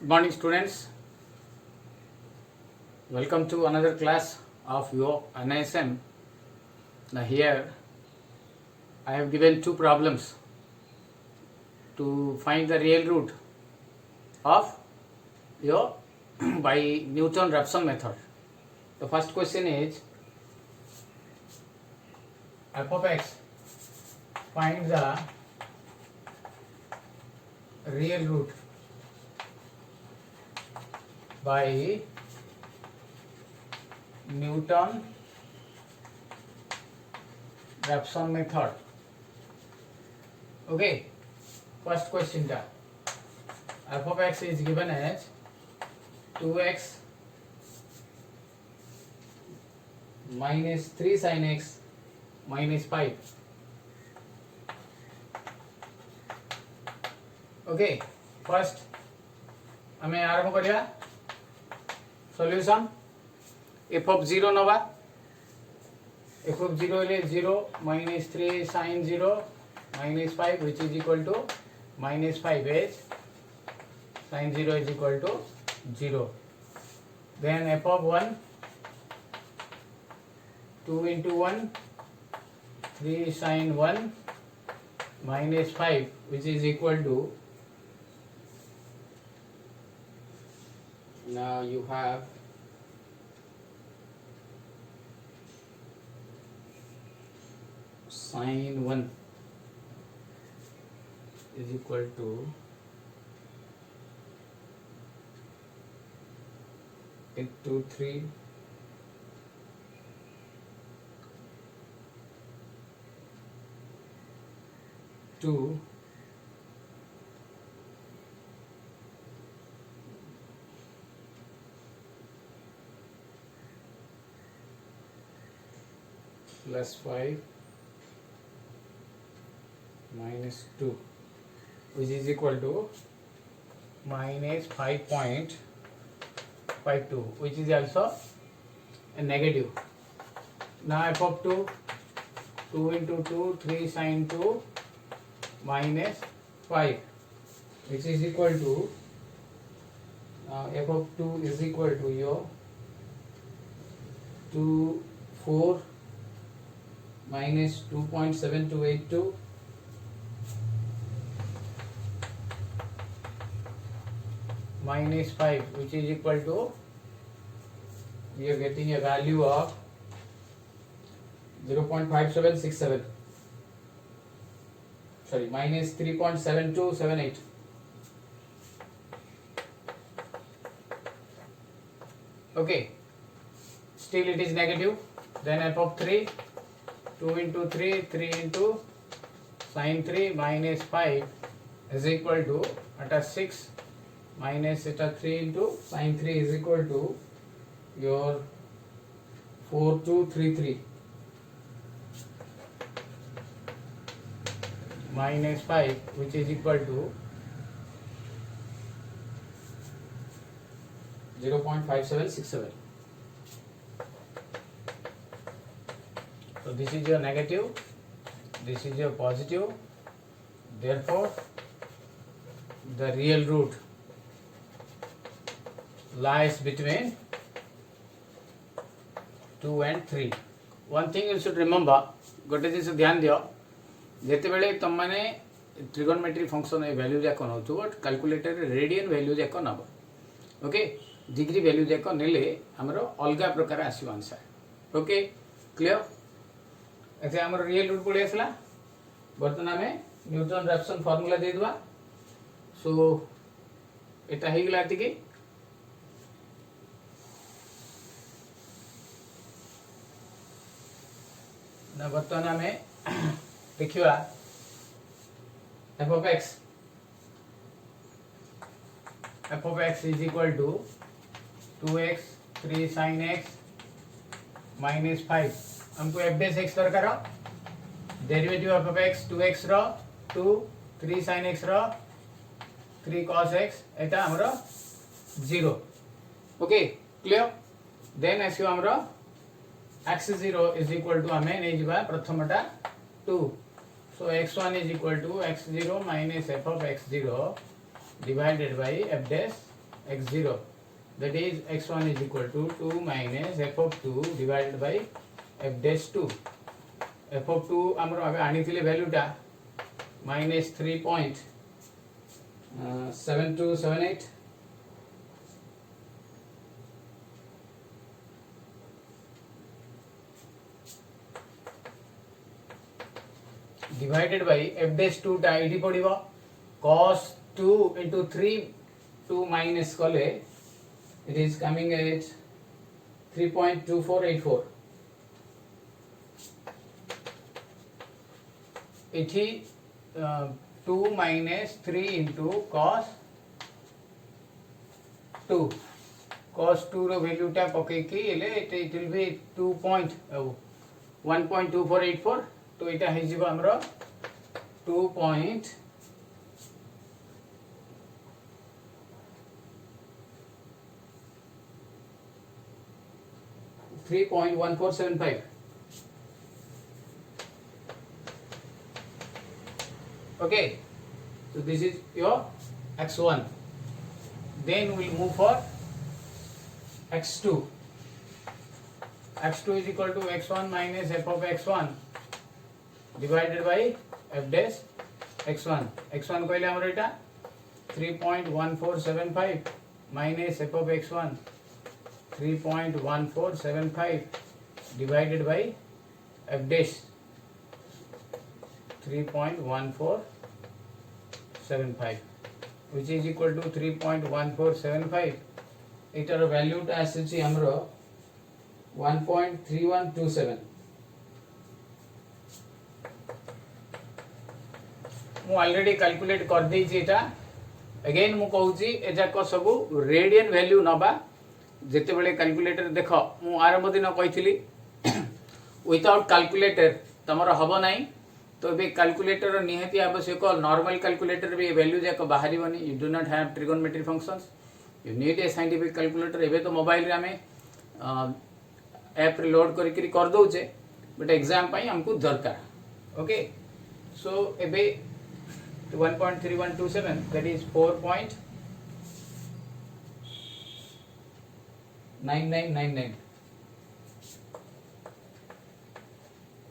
Good morning, students. Welcome to another class of your NISM. Now, here I have given two problems to find the real root of your by Newton-Raphson method. The first question is f of x, find the real root by Newton-Raphson method. Okay, first question ta f of x is given as 2x minus 3 sin x minus 5. Okay, first हमें आरंभ करिया solution f of 0 नवा f of 0 ले 0 minus 3 sin 0 minus 5 which is equal to minus 5 as sin 0 is equal to 0. Then f of 1 2 into 1 3 sin 1 minus 5 which is equal to, now you have sin 1 is equal to into 3 2 plus 5 minus 2 which is equal to minus 5.52 which is also a negative. Now f of 2 2 into 2 3 sin 2 minus 5 which is equal to, now f of 2 is equal to your 2 4 minus 2.7282 minus 5 which is equal to, we are getting a value of 0.5767, sorry, minus 3.7278. Okay, still it is negative. Then f of 3 2 into 3 3 into sin 3 minus 5 is equal to at a 6 minus at a 3 into sin 3 is equal to your 4233 minus 5 which is equal to 0.5767. So this is your negative, this is your positive, therefore the real root lies between 2 and 3. One thing you should remember, गोटे जिस ध्यान दियो, जेते बेले तुम माने trigonometry function ए value जाक नउछु but calculator radian value जाक नबो. ओके, डिग्री वैल्यू जाक नेले हमरो अलगा प्रकार आसीबो आंसर. Okay, clear. एथे हमरो रियल रूट पळे आसला. वर्तमान में न्यूटन रैप्सन फार्मूला दे दवा. सो एटा हे गेला तिके ना वर्तमान में देखिवा f of x is equal to 2x 3 sin x minus 5. हमको f dash x दरकार. Derivative f of x 2x रो 2 3 sin x रो 3 cos x एटा हमरो 0. Okay, clear. देन आसीयो हमरो x0 is equal to हमें नै जिबा प्रथमटा 2. So x1 is equal to x0 minus f of x0 divided by f dash x0, that is x1 is equal to 2 minus f of 2 divided by f dash 2. f of 2 आमर आगे आनी थिले value टा minus 3.7278 divided by f dash 2 टा इटी पड़िबो cos 2 into 3 2 minus कले it is coming at 3.2484. इठी 2 minus 3 into cos 2 रो value टा पके की इले it will be 1.2484. तो इटा हे जिवो हमरो 3.1475. Okay, so this is your x1. Then we will move for x2. x2 is equal to x1 minus f of x1 divided by f dash x1. x1 कहले हमर एटा 3.1475 minus f of x1 3.1475 divided by f dash 3.1475, which is equal to 3.1475. Hitter value टा आसी हमरो 1.3127. मु already calculate कर दी छी एटा. Again मु कहू छी ए जाक सब रेडियन वैल्यू नबा जेते बेले कैलकुलेटर देखो मु आरंभ दिन कहिथिली विदाउट कैलकुलेटर तमरो हबो नाही. तो बे कैलकुलेटर निहाती आवश्यक. नॉर्मल कैलकुलेटर भी वैल्यू जाक बाहरी बनी. You do not have trigonometry functions. You need a scientific calculator. एबे तो मोबाइल रे हमें ऐप रे लोड करी कर दोचे, बट एग्जाम पई हमको दरकार. ओके, सो एबे 1.3127 that is 4.9999,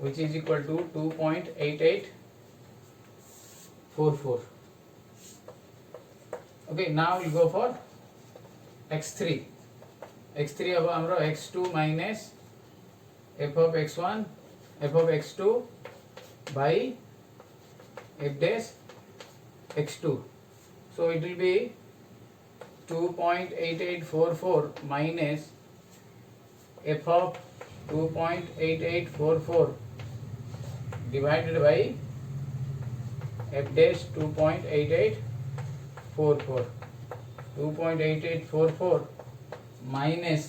which is equal to 2.8844. Okay, now we'll go for x3. x3 अब हमरो x2 minus f of x1 f of x2 by f dash x2. So it will be 2.8844 minus f of 2.8844 divided by f dash 2.8844. 2.8844 minus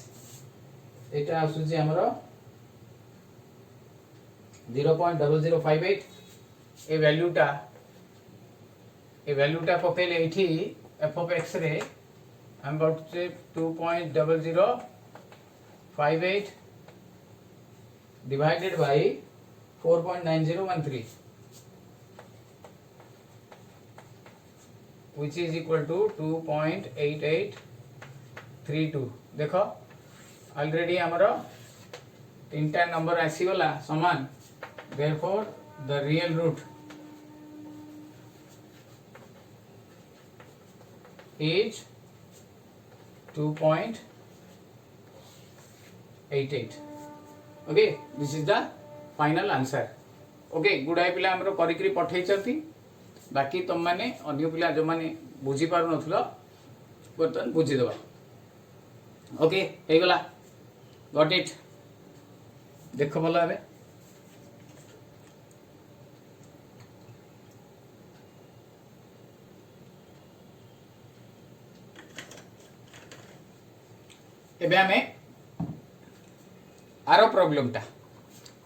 एटा आसुची हमरो 0.0058. ए value टा पकेले एठी f of x रे हम about से 2.0058 divided by 4.9013, which is equal to 2.8832. देखो already हमरो तीनटा नंबर आसी गला समान. therefore the real root is 2.88. okay, this is the final answer. okay, गुडाई पिला हमरो करिकरी पठै चंती. बाकी तुम माने अन्य पिला जो माने बुझी पारु नथलो बर्तन बुझी देबा. ओके, हे गला. Got it. देखो भलो आबे. एबे हमें आरो प्रॉब्लम टा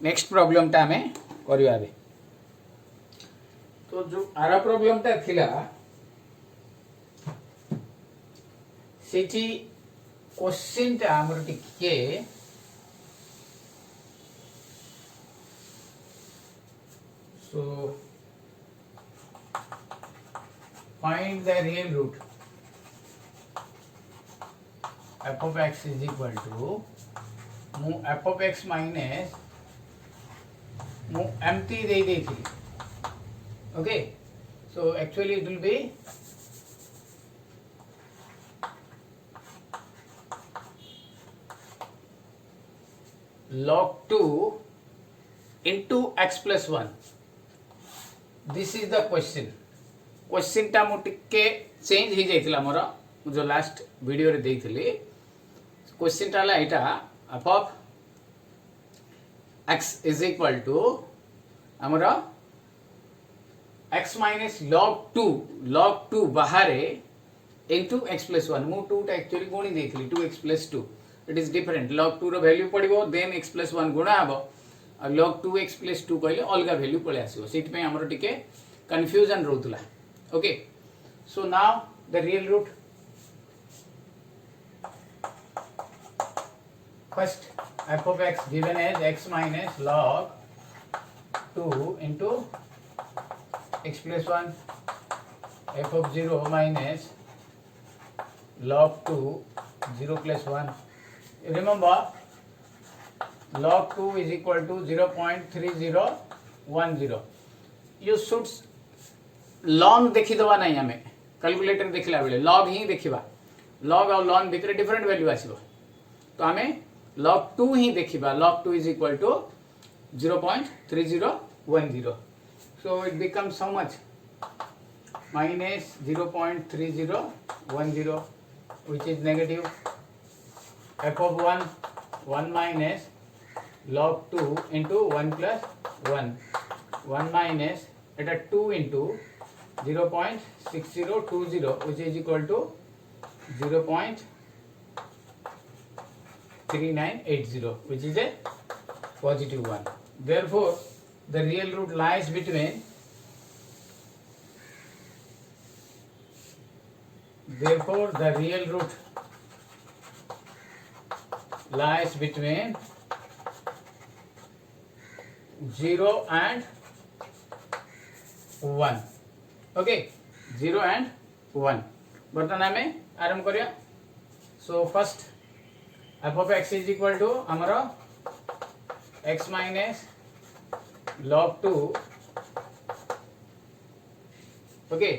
नेक्स्ट प्रॉब्लम टा हमें करियो आबे. तो जो आरो प्रॉब्लम टा थिला सेठी क्वेश्चन टा हमर टिके so find the real root. F of x is equal to मु एफ ऑफ एक्स माइनस मु एमटी दे देथि okay so actually it will be log 2 into x plus 1 this is the question टा मु टिके चेंज हो जाइतिला मोर जो लास्ट वीडियो रे देइथिली क्वेश्चन टा ला एटा f of x is equal to हमर x माइनस log 2 बाहरे into x plus 1 मु 2 टा एक्चुअली गुणी देइथिली 2x plus 2 it is different log 2 रो वैल्यू पड़िबो देन x plus 1 गुणा हबो और log 2x plus 2 कहले अलगा वैल्यू पळे आसीबो सेट पे हमर टिके कंफ्यूजन रहउतला okay so now the real root first f of x given as x minus log 2 into x plus 1 f of 0 minus log 2 0 plus 1 remember log 2 is equal to 0.3010 you should log देखि दवा नहीं हमें calculator देखला बेले log ही देखिबा log और log भितर different value आसीबो तो हमें log 2 ही देखिबा log 2 is equal to 0.3010 so it becomes how much minus 0.3010 which is negative f of 1 minus log 2 into 1 plus 1 minus it is 2 into 0.6020 which is equal to 0.3980 which is a positive one therefore the real root lies between lies between 0 and 1 okay 0 and 1 बर्तन हमें आरंभ करिया so first f of x is equal to हमरो x minus log 2 okay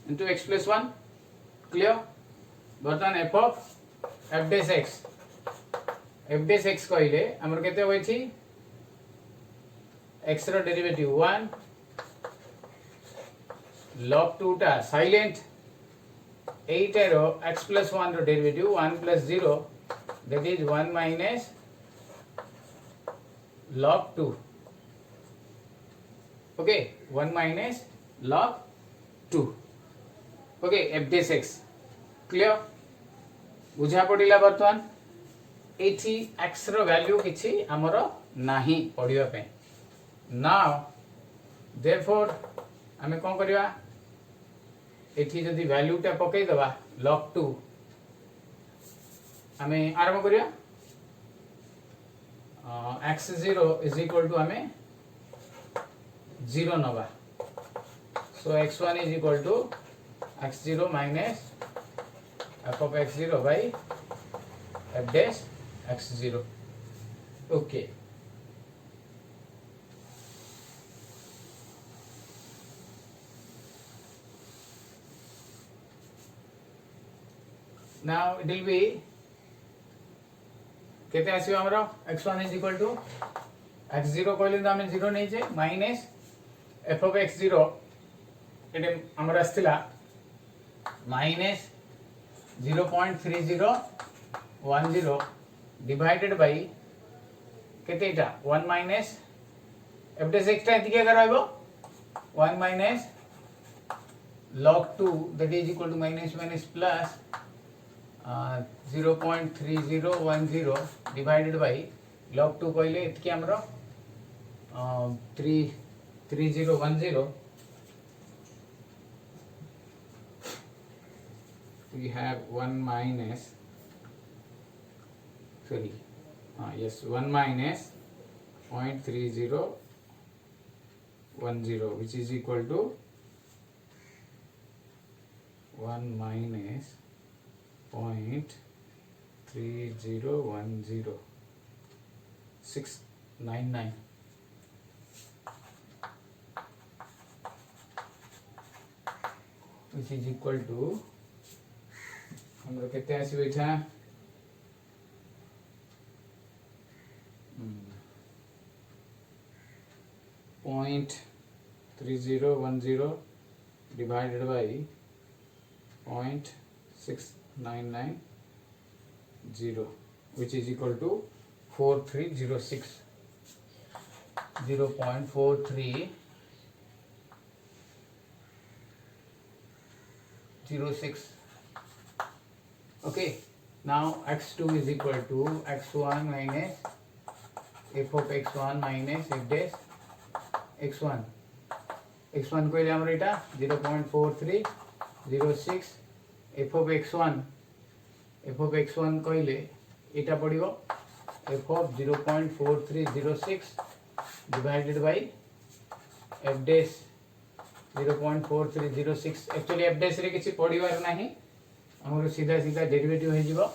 into x plus 1 clear बर्तन f of f dash x कहले हमर केते होय छी x रो डेरिवेटिव 1 log 2 टा silent 8 row x plus 1 row derivative 1 plus 0 that is 1 minus log 2 okay 1 minus log 2 okay f dash x clear बुझा पड़िला बर्तमान एठी x रो वैल्यू किछि हमरो नाही पढिबा पे नाउ देयरफॉर हमें कोन करिवा एठी जदी वैल्यू टा पकई दबा log 2 हमें आरंभ करिया x0 is equal to हमें 0 नबा so x1 is equal to x0 minus f of x0 by f dash x0 okay now it will be केते आसीबो हमरो x1 is equal to x0 कहले त हमें 0 नै जे माइनस f of x0 एटे हमरो आस्तिला माइनस 0.3010 डिवाइडेड बाय केतेटा 1 माइनस f dash x टा एतिके करबो 1 minus log 2 that is equal to minus plus 0.3010 divided by log 2 कहले इतके हमरो 3010 we have 1 minus 1 minus 0.3010 which is equal to 1 minus 3010,699 which is equal to हमरो केते आसीबे इठा 0.3010 divided by 0.6990 which is equal to 4306 0.4306. Okay, now x2 is equal to x1 minus f of x1 minus f dash x1. x1 कहले हमर एटा 0.4306 f of x1 कहले एटा पड़िबो f of 0.4306 divided by f dash 0.4306. Actually f dash रे किछि पड़िबार नाही हमर सीधा सीधा derivative हे जिवो.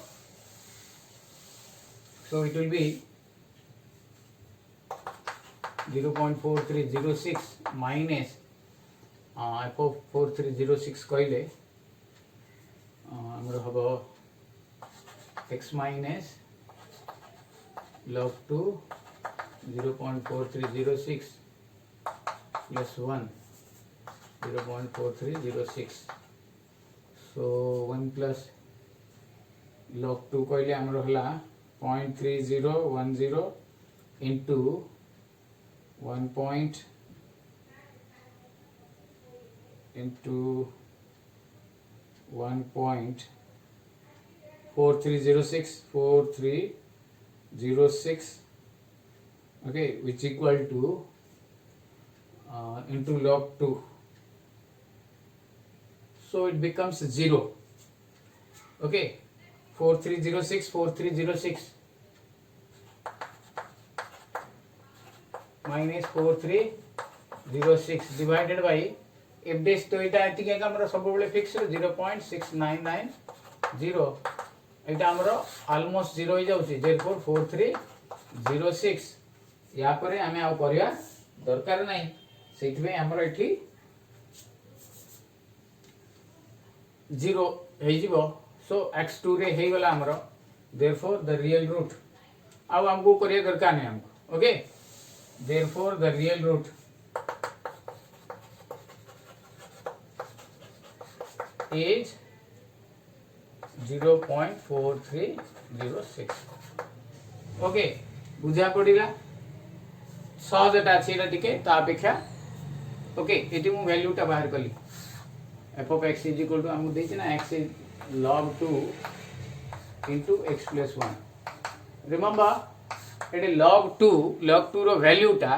So it will be 0.4306 minus f of 4306 कहले हमर हबो x minus log 2 0.4306 plus 1 0.4306. So 1 plus log 2 कहले हमर हला 0.3010 into 1 point into 1.4306 okay, which equal to into log 2, so it becomes 0. Okay, 4306 minus 4306 divided by f dash तो इटा एतिके हमरा सब बेले फिक्स 0.6990 इटा हमरा ऑलमोस्ट 0 हो जाउची. therefore 4306 या परे हमें आ करिया दरकार नाही, सेति में हमरा एठी 0 हे जिवो. so x2 रे हे गला हमरा, therefore the real root अब हमको करिया दरकार नहीं हमको. Okay, therefore the real root is 0.4306. Okay, बुझा पड़िला सहजटा अछि एटा टिके ता अपेक्षा. ओके, एटी मु वैल्यूटा बाहर कली f of x is equal to हम देछि ना x is log 2 into x plus 1. Remember Ete log 2 row वैल्यूटा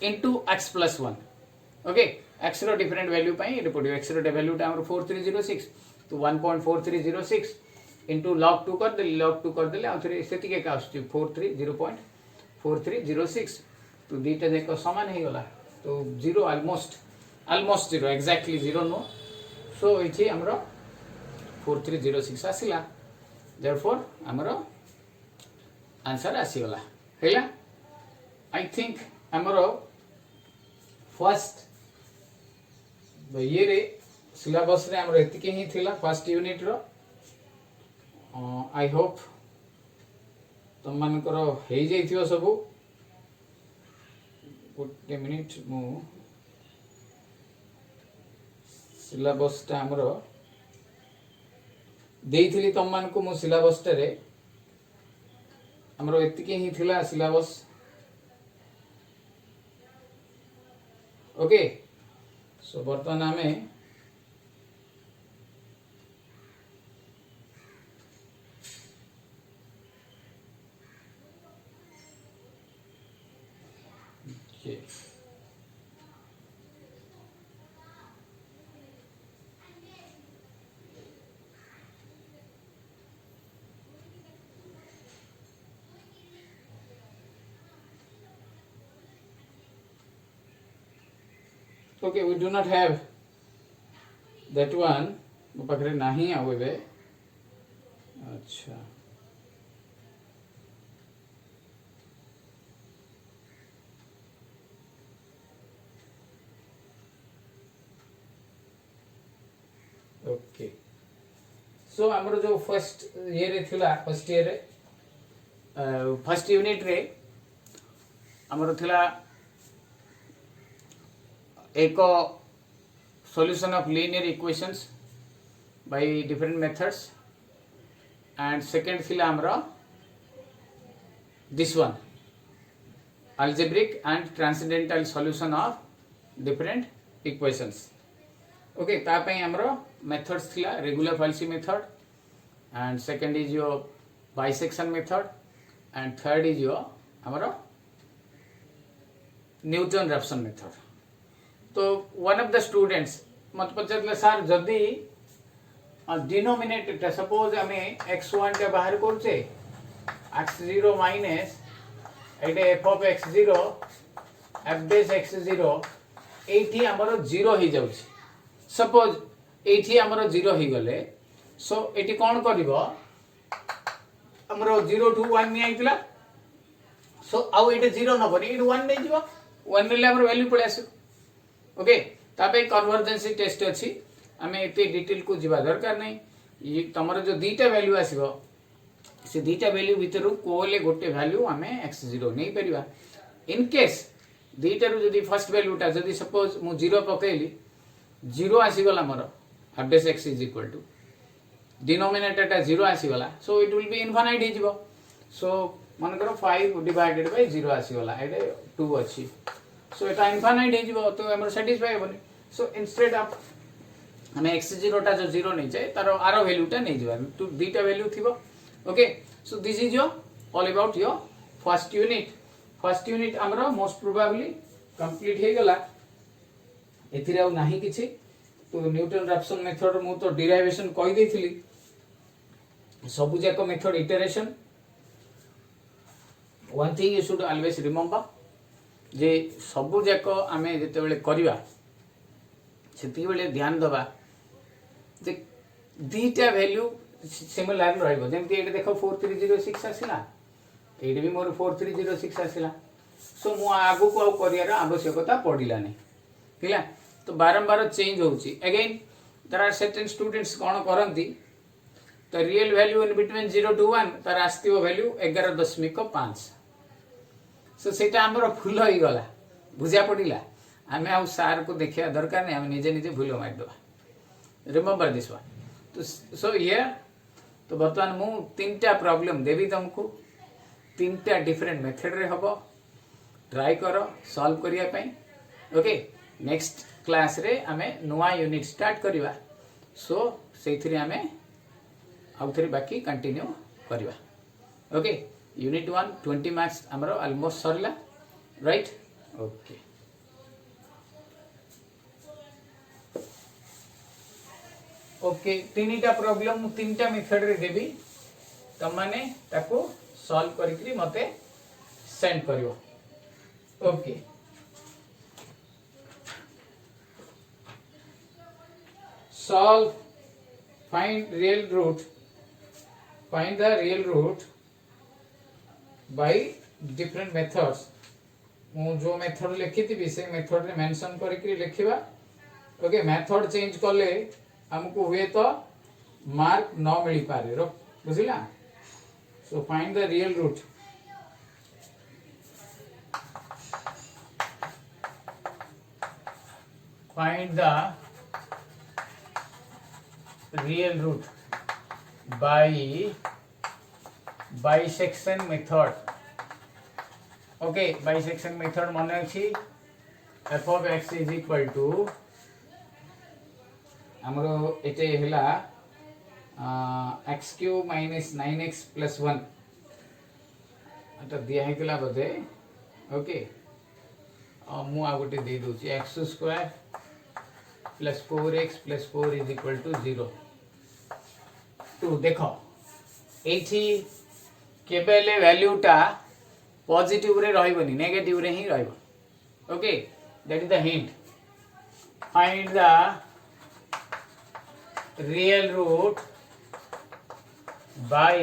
into x plus 1. Okay, x row different value पई एटे पडियो. x रो वैल्यूटा हमर 4306 तो 1.4306 into log 2 कर देले आ थरे सेति के का आछी 0.4306 तो दीटा देखो समान हे गला. तो 0 ऑलमोस्ट 0 एक्जेक्टली 0 नो. सो इथि हमरो 4306 आसिला. therefore हमरो आंसर आसी गला हेला. आई थिंक हमरो फर्स्ट ये रे सिलेबस रे हमरो एतिके ही थिला फर्स्ट यूनिट रो. आई होप तुम मानकर हे जाइथियो सबु. गोटे मिनिट मु सिलेबस टा हमरो देइथिली तुम मान को मु सिलेबस रे हमरो एतिके ही थिला सिलेबस. ओके, सो वर्तमान हमें okay, we do not have that one. पाखरे नहीं आवे बे. अच्छा ओके सो हमर जो फर्स्ट ये रे थिला फर्स्ट ईयर रे फर्स्ट यूनिट रे हमर थिला एक solution of linear equations by different methods and second thila amra this one algebraic and transcendental solution of different equations okay ta pai amra methods thila regular Falsi method and second is your bisection method and third is your amra Newton-Raphson method तो one of the students मत पचारे sir जदि denominator suppose आम x1 टे बाहर करछे x0 minus Ete f of x0 f dash x0 एठी हमर 0 ही जाउछि suppose एठी हमर 0 ही गले सो एठी कोन करबो हमर 0 to 1 नि आइतला सो आउ एटे 0 नबनी एठी 1 नै जिवो 1 नेले हमर वैल्यू पळे आसो ओके तापे कन्वर्जेंसी टेस्ट अच्छी आम एत डिटेल को जीवा दरकार नहीं तुम जो दीटा वैल्यू आसो से दीटा वैल्यू भितर कोले गोटे वैल्यू आम x0 नहीं परिवा इन केस दीटा रू जदी फर्स्ट वैल्यूटा जदी सपोज मु 0 पकेली 0 आसीगला मोर f dash x is equal to denominator टा 0 आसीगला so it will be infinite ही जीवो सो मन करो 5 डिवाइडेड बाय 0 आसीगला एटे 2 अछि सो एटा इनफाइनाइट हे जीवो तो हमर सैटिस्फाई होबनी सो इंस्टेड ऑफ हमें x0 टा जो 0 नहीं जाए तारो आरो वैल्यूटा नहीं जीवा तो दीटा वैल्यू थिबो okay so this is your all about your first unit हमरो मोस्ट प्रोबेबली कंप्लीट हे गला एथिरे आ नाही किछि तो न्यूटन रैप्सन मेथड मु तो डेरिवेशन कहि देथिली सबु जाक method iteration one thing you should always remember जे सबु जाक आमे जेते बेले करिवा सेति बेले ध्यान दबा जे दीटा वैल्यू सिमिलर रहइबो जेमति एटे देखो 4306 आसिला एटे भी मोर 4306 आसिला सो मु आगु को करियार आवश्यकता पडिला नै थिला तो बारंबार चेंज होउची again there are certain students कोन करंती तो real value in between 0 to 1 तार आस्तिबो वैल्यू 11.5 सो सेटा हमर फुल होई गला बुझा पडिला आमे आ सार को देखिया दरकार नै आमे निजे निजे भूल मार दबा रिमेंबर दिस वन तो सो हियर तो बर्तमान मु तीनटा प्रॉब्लम देबी तुमको तीनटा डिफरेंट मेथड रे हबो ट्राई करो सॉल्व करिया पई ओके नेक्स्ट क्लास रे आमे नवा यूनिट स्टार्ट करिवा सो सेथिरे आमे आउथरे बाकी कंटिन्यू करिवा ओके यूनिट 1 20 मार्क्स हमरो ऑलमोस्ट सरला राइट ओके ओके तीनटा प्रॉब्लम तीनटा मेथड रे देबी तम माने ताको सॉल्व करिकरी मते सेंड करियो okay solve find the real root by different methods मु जो मेथड लिखिथि से मेथड रे मेंशन करिकरी लिखिबा ओके मेथड चेंज करले हमको हुए तो मार्क न मिली पारे रो बुझिला so find the real root find the real root by bisection method okay bisection method माने अछि f of x is equal to हमरो एते हला x cube minus 9x plus 1 अटा दिया है गला बदे ओके मु आ गोटे दे दउ छी x square plus 4x plus 4 is equal to 0 to देखो एठी केबेले वैल्यू टा पॉजिटिव रे रहइबनी नेगेटिव रे ही रहइबो okay that is the hint find the real root by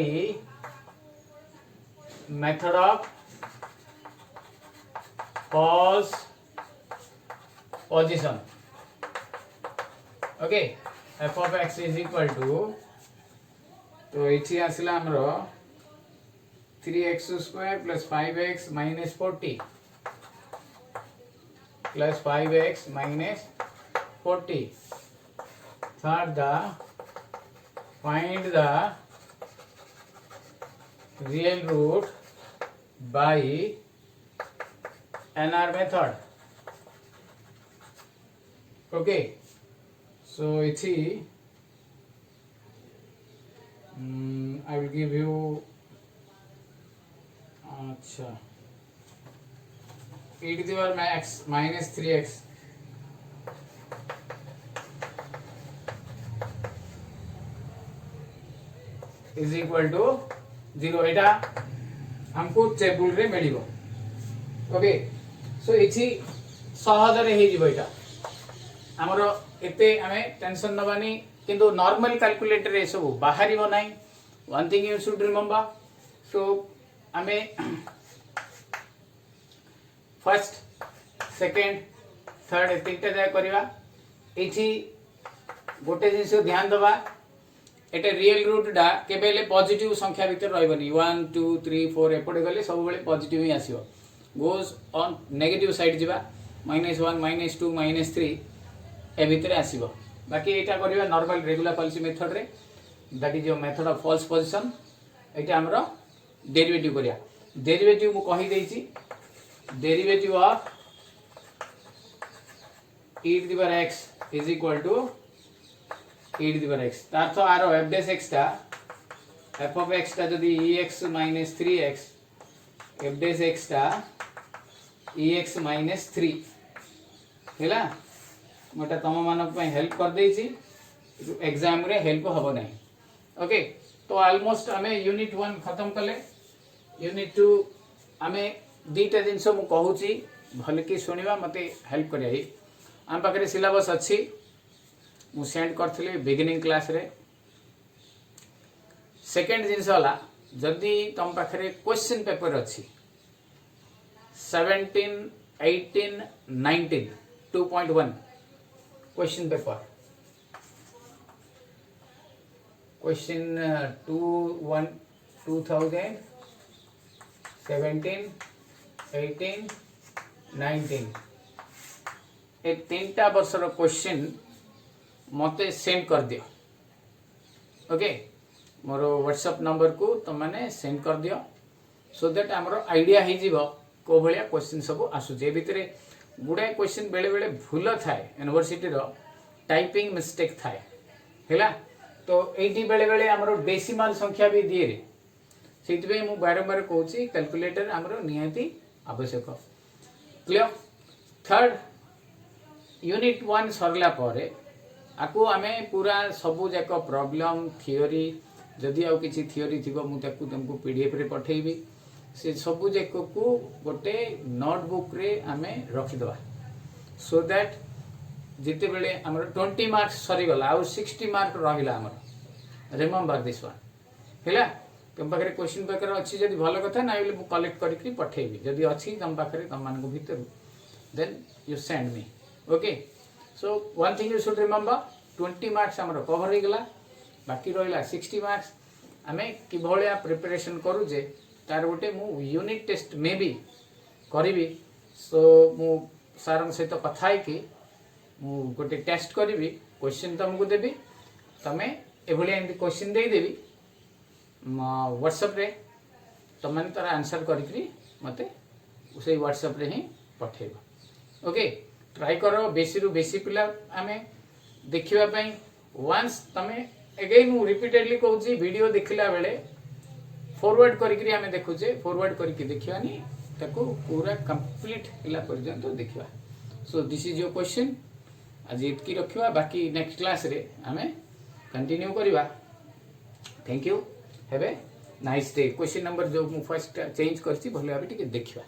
method of false position okay F of x is equal to तो ये आसला हमरो 3x square plus 5x minus 40 plus 5x minus 40. Third, find the real root by NR method. Okay, so it's I will give you अच्छा e to the power x minus 3x is equal to 0. एटा हमको table रे मिलिबो. Okay so इछि सहज रे हे जिवो. एटा हमरो एते हमें tension नबानी किंतु नॉर्मल कैलकुलेटर रे सब बाहरिबो नाही. One thing you should remember. So हमें फर्स्ट सेकंड थर्ड तीनटा जाय करबा. इछि गोटे जिंस ध्यान दबा एटा रियल रूट डा केबेले पॉजिटिव संख्या भीतर रहबनी. 1 2 3 4 एपटे गले सब बेले पॉजिटिव ही आसीबो. गोज ऑन नेगेटिव साइड जिबा -1 -2 -3 ए भीतर आसीबो. बाकी एटा करबा नॉर्मल रेगुलर पॉलिसी मेथड रे. That is your method of false position. एटा हमरो डेरिवेटिव करिया. डेरिवेटिव मु कहि देछि. Derivative of e to the power x is equal to e to the power x. तार आरो f dash x टा f of x टा जदी ex minus 3x f dash x टा ex minus 3 हैला. मोटा तम मानक पे हेल्प कर देछि. एग्जाम रे हेल्प हबो नै. ओके तो ऑलमोस्ट हमें यूनिट 1 खत्म कले. यूनिट 2 हमें दीटा जिंस मु कहूची भल की सुनिबा मते हेल्प करिया. आम पाखे सिलेबस अच्छी मु सेंड करथली बिगिनिंग क्लास रे. सेकेंड जिनस होला जदि तुम पाखे क्वेश्चन पेपर अच्छी 17 18 19 2.1 क्वेश्चन पेपर क्वेश्चन 2017 18 19 ए तीनटा वर्षर क्वेश्चन मते सेंड कर दियो. ओके मोर व्हाट्सएप नंबर को तुम मैंने सेंड कर दियो सो दैट हमरो आईडिया हे जीवो को भलिया क्वेश्चन सब आसु. जे भितरे गुडे क्वेश्चन बेले बेले भूल थाए. यूनिवर्सिटी रो टाइपिंग मिस्टेक थाए हैला. तो एटी बेले बेले हमरो डेसिमल संख्या भी दिए रे. सेति पे मु बारंबार कहूची कैलकुलेटर हमरो नियति आवश्यक. क्लियर. थर्ड यूनिट 1 सरला परे आकु आमे पूरा सबु जाक प्रॉब्लम थियोरी जदि आउ किछि थियोरी थिबो मु ताकु तुमको पीडीएफ रे पठेइबी. से सबु जाक को गोटे नोटबुक रे आमे रखि दबा सो दैट जिते बेले हमर 20 मार्क्स सरी गला आउ 60 मार्क रहिला हमर. रिमेंबर दिस वन हैला. तुम पाखरे क्वेश्चन पेपर अछि जदि भलो कथा ना बेले मु कलेक्ट करिकरी पठेइबी. जदि अछि तुम पाखरे तुम मान को भीतर then you send me. Okay so one thing you should remember 20 marks हमर कवर हो गला. बाकी रहिला 60 मार्क्स आमे कि भलिया प्रिपरेशन करू जे तार गोटे मु यूनिट टेस्ट में भी करिवि. सो मु सारन सहित कथा है कि मु गोटे टेस्ट करिवि. क्वेश्चन तुमको देबी तमे एभलिया एंती क्वेश्चन दे देबी व्हाट्सएप रे. तुम माने तार आंसर करिकरी मते उसे व्हाट्सएप रे ही पठेबो. ओके ट्राई करो. बेसी रु बेसी पिला आमे देखिबा पई वंस तमे अगेन मु रिपीटेडली कहूची वीडियो देखिला बेले फॉरवर्ड करिकरी आमे देखुचे. फॉरवर्ड करिकि देखिबानी ताको पूरा कंप्लीट हिला पर्यंत देखिबा. सो दिस इज योर क्वेश्चन. आज इतकी रखिबा. बाकी नेक्स्ट क्लास रे आमे कंटिन्यू करिबा. Thank you. Have a nice day. Question number जो मु फर्स्ट चेंज करची भले आबे टिके देखिबा.